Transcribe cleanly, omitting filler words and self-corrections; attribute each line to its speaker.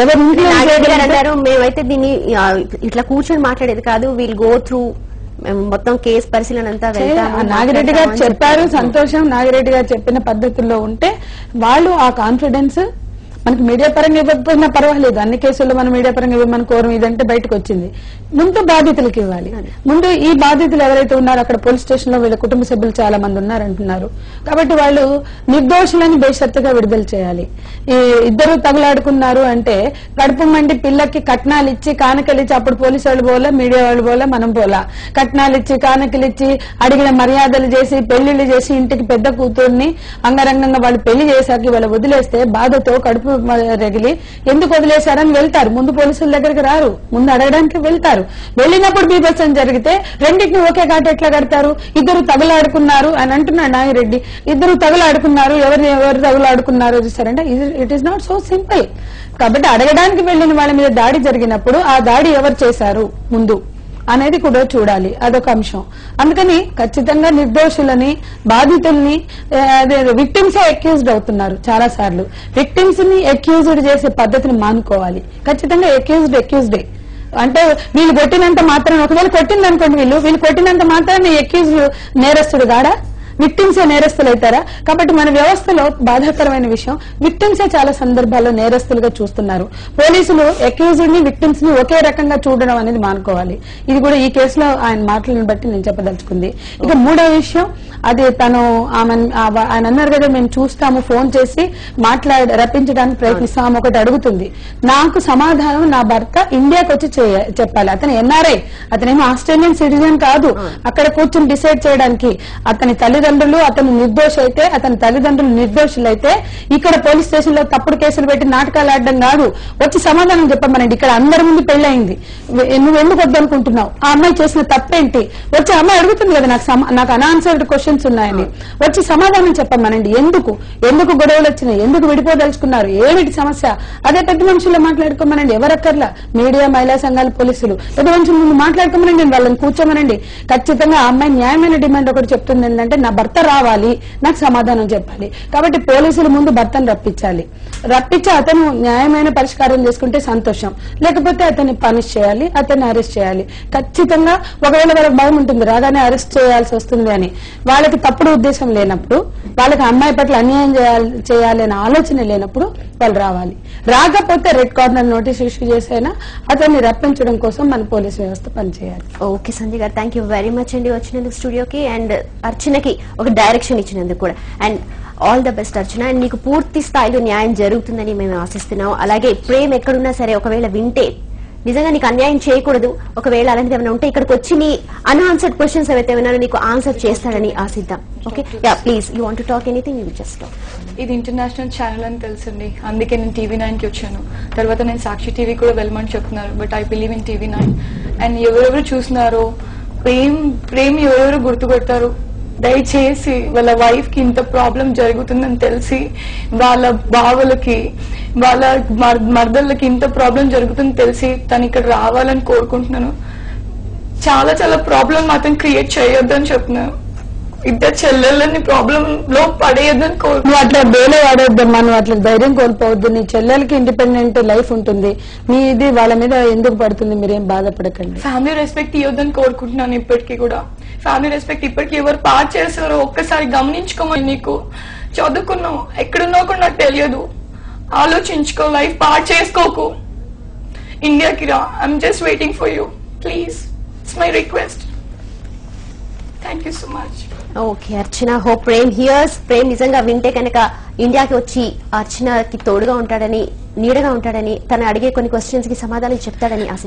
Speaker 1: ఎవరు
Speaker 2: అంటారు మేమైతే దీన్ని ఇట్లా కూర్చొని మాట్లాడేది కాదు, వీల్ గో త్రూ మొత్తం కేసు పరిశీలన అంతా వెళ్తాము.
Speaker 1: నాగిరెడ్డి గారు చెప్పారు, సంతోషం. నాగిరెడ్డి గారు చెప్పిన పద్ధతుల్లో ఉంటే వాళ్ళు ఆ కాన్ఫిడెన్స్ మనకి మీడియా పరంగా ఇవ్వకపోయినా పర్వాలేదు, అన్ని కేసుల్లో మనం మీడియా పరంగా ఇవ్వమని కోరం ఇదంటే బయటకు వచ్చింది. ముందు బాధితులకు ఇవ్వాలి. ముందు ఈ బాధితులు ఎవరైతే ఉన్నారో అక్కడ పోలీస్ స్టేషన్ లో వీళ్ళ కుటుంబ సభ్యులు చాలా మంది ఉన్నారంటున్నారు కాబట్టి వాళ్ళు నిర్దోషులని బేషరతుగా విడుదల చేయాలి. ఈ ఇద్దరు తగులాడుకున్నారు అంటే కడుపు మండి పిల్లకి కట్నాలు ఇచ్చి కానుకలు ఇచ్చి, అప్పుడు పోలీసు వాళ్ళు పోలే, మీడియా వాళ్ళు పోలే, మనం పోలా, కట్నాలు ఇచ్చి కానుకలు ఇచ్చి అడిగిన మర్యాదలు చేసి పెళ్లిళ్లు చేసి ఇంటికి పెద్ద కూతుర్ని అంగరంగంగా వాళ్ళు పెళ్లి చేశాక వాళ్ళు వదిలేస్తే బాధతో కడుపు రగిలి ఎందుకు వదిలేశారని వెళ్తారు. ముందు పోలీసుల దగ్గరికి రారు, ముందు అడగడానికి వెళ్తారు. వెళ్ళినప్పుడు బీభత్సం జరిగితే రెండింటిని ఒకే ఘాటు ఎట్లా కడతారు? ఇద్దరు తగులాడుకున్నారు అని అంటున్నాడు నాగిరెడ్డి. ఇద్దరు తగులాడుకున్నారు, ఎవరు తగులాడుకున్నారు చూసారంటే it is not so simple. కాబట్టి అడగడానికి వెళ్లిన వాళ్ళ మీద దాడి జరిగినప్పుడు ఆ దాడి ఎవరు చేశారు ముందు అనేది కూడా చూడాలి, అదొక అంశం. అందుకని ఖచ్చితంగా నిర్దోషులని బాధితుల్ని విక్టిమ్సే అక్యూజ్డ్ అవుతున్నారు చాలా సార్లు. విక్టిమ్స్ ని అక్యూజ్డ్ చేసే పద్ధతిని మానుకోవాలి. ఖచ్చితంగా అక్యూజ్డే అంటే వీళ్ళు కొట్టినంత మాత్రం, ఒకవేళ కొట్టిందనుకోండి వీళ్ళు కొట్టినంత మాత్రాన్ని అక్యూజ్ నేరస్తుడు కాడా? విక్టిమ్సే నేరస్తులు అవుతారా? కాబట్టి మన వ్యవస్థలో బాధాకరమైన విషయం, విక్టిమ్సే చాలా సందర్భాల్లో నేరస్తులుగా చూస్తున్నారు. పోలీసులు అక్యూజ్డ్ ని విక్టిమ్స్ ని ఒకే రకంగా చూడడం అనేది మానుకోవాలి. ఇది కూడా ఈ కేసులో ఆయన మాటలను బట్టి నేను చెప్పదలుచుకుంది. ఇక మూడో విషయం, అది తను ఆయన అన్నారు కదా మేము చూస్తాము, ఫోన్ చేసి రప్పించడానికి ప్రయత్నిస్తాము, ఒకటి అడుగుతుంది. నాకు సమాధానం నా భర్త ఇండియాకి వచ్చి చెప్పాలి. అతను ఎన్ఆర్ఐ, అతనేమో ఆస్ట్రేలియన్ సిటిజన్ కాదు అక్కడ కూర్చొని డిసైడ్ చేయడానికి. అతని తల్లిదండ్రులు అతను నిర్దోషి అయితే, అతని తల్లిదండ్రులు నిర్దోషులైతే ఇక్కడ పోలీస్ స్టేషన్ లో తప్పుడు కేసులు పెట్టి నాటకాలు ఆడడం కాదు, వచ్చి సమాధానం చెప్పమనండి. ఇక్కడ అందరి ముందు పెళ్లయింది, నువ్వు ఎందుకు వద్దనుకుంటున్నావు, ఆ అమ్మాయి చేసిన తప్పేంటి, వచ్చి అమ్మాయి అడుగుతుంది కదా నాకు అన్ఆన్సర్డ్ క్వశ్చన్స్ ఉన్నాయని, వచ్చి సమాధానం చెప్పమనండి. ఎందుకు గొడవలు వచ్చినాయి, ఎందుకు విడిపోదలుచుకున్నారు, ఏమిటి సమస్య, అదే పెద్ద మనుషుల్లో మాట్లాడుకోమనండి. ఎవరక్కర్లా, మీడియా, మహిళా సంఘాల, పోలీసులు పెద్ద మనుషుల ముందు మాట్లాడుకోమనండి, వాళ్ళని కూర్చోమనండి. ఖచ్చితంగా ఆ అమ్మాయి న్యాయమైన డిమాండ్ ఒకటి చెప్తుంది ఏంటంటే నా భర్త రావాలి, నాకు సమాధానం చెప్పాలి. కాబట్టి పోలీసుల ముందు భర్తను రప్పించి అతను న్యాయమైన పరిష్కారం చేసుకుంటే సంతోషం, లేకపోతే అతన్ని పనిష్ చేయాలి, అతన్ని అరెస్ట్ చేయాలి. ఖచ్చితంగా ఒకవేళ వాళ్ళకి భయం ఉంటుంది రాగానే అరెస్ట్ చేయాల్సి వస్తుంది అని, వాళ్ళకి తప్పుడు ఉద్దేశం లేనప్పుడు, వాళ్ళకి అమ్మాయి పట్ల అన్యాయం చేయాలి అనే ఆలోచన లేనప్పుడు వాళ్ళు రావాలి. రాకపోతే రెడ్ కార్నర్ నోటీస్ ఇష్యూ చేసైనా అతన్ని రప్పించడం కోసం మన పోలీస్ వ్యవస్థ పనిచేయాలి.
Speaker 2: ఓకే సంజయ్ గారు, థ్యాంక్ యూ వెరీ మచ్ అండి వచ్చినందుకు స్టూడియోకి, అండ్ అర్చనకి ఒక డైరెక్షన్ ఇచ్చినందుకు కూడా. And all the best Archana. And నీకు పూర్తి స్థాయిలో న్యాయం జరుగుతుందని మేము ఆశిస్తున్నాం. అలాగే ప్రేమ్ ఎక్కడున్నా సరే ఒకవేళ వింటే నిజంగా నీకు అన్యాయం చేయకూడదు, ఒకవేళ అలాంటిది ఏమైనా ఉంటే ఇక్కడికి వచ్చి నీ అన్ఆన్సర్డ్ క్వశ్చన్స్ ఏవైతే ఉన్నారో నీకు ఆన్సర్ చేస్తాడని ఆశిద్దాం. Okay, yeah please, you want to talk anything, you will just talk.
Speaker 3: ఇది ఇంటర్నేషనల్ ఛానల్ అని తెలుసండి, అందుకే నేను TV9కి వచ్చాను. తర్వాత నేను సాక్షి టీవీ కూడా వెళ్ళమని చెప్తున్నారు, but I believe in TV9. And ఎవరెవరు చూస్తున్నారో ప్రేమ్ ఎవరెవరు గుర్తుపెడతారు, దయచేసి వాళ్ళ వైఫ్ కి ఇంత ప్రాబ్లం జరుగుతుందని తెలిసి వాళ్ళ బావలకి వాళ్ళ మర్దళ్ళకి ఇంత ప్రాబ్లం జరుగుతుందని తెలిసి తను ఇక్కడ రావాలని కోరుకుంటున్నాను. చాలా చాలా ప్రాబ్లం మాత్రం క్రియేట్ చేయొద్దని చెప్తున్నాను. ఇద్దరు చెల్లెళ్ళని ప్రాబ్లం లో పడేయద్దని
Speaker 1: నువ్వు అట్లా బేలే వాడొద్దమ్మా, నువ్వు అట్లా ధైర్యం కోల్పోవద్దు. నీ చెల్లెలకి ఇండిపెండెంట్ లైఫ్ ఉంటుంది, ఇది వాళ్ళ మీద ఎందుకు పడుతుంది, మీరేం బాధపడకండి.
Speaker 3: ఫ్యామిలీ రెస్పెక్ట్ ఇవ్వద్దని కోరుకుంటున్నాను. ఇప్పటికీ కూడా ఫ్యామిలీ రెస్పెక్ట్ ఇప్పటికీ ఎవరు పార్ట్ చేస్తారో ఒక్కసారి గమనించుకోమని. నీకు చదువుకున్నావు, ఎక్కడున్నావు కూడా నాకు తెలియదు, ఆలోచించుకో, లైఫ్ పార్ట్ చేసుకోకు, ఇండియాకి రా. I'm just waiting for you, please, it's my request. Thank you so much.
Speaker 2: Okay Archana, hope Prem hears. Prem నిజంగా వింటే కనుక ఇండియాకి వచ్చి అర్చనకి తోడుగా ఉంటాడని, నీడగా ఉంటాడని, తను అడిగే కొన్ని క్వశ్చన్స్ కి సమాధానం చెప్తాడని ఆశ.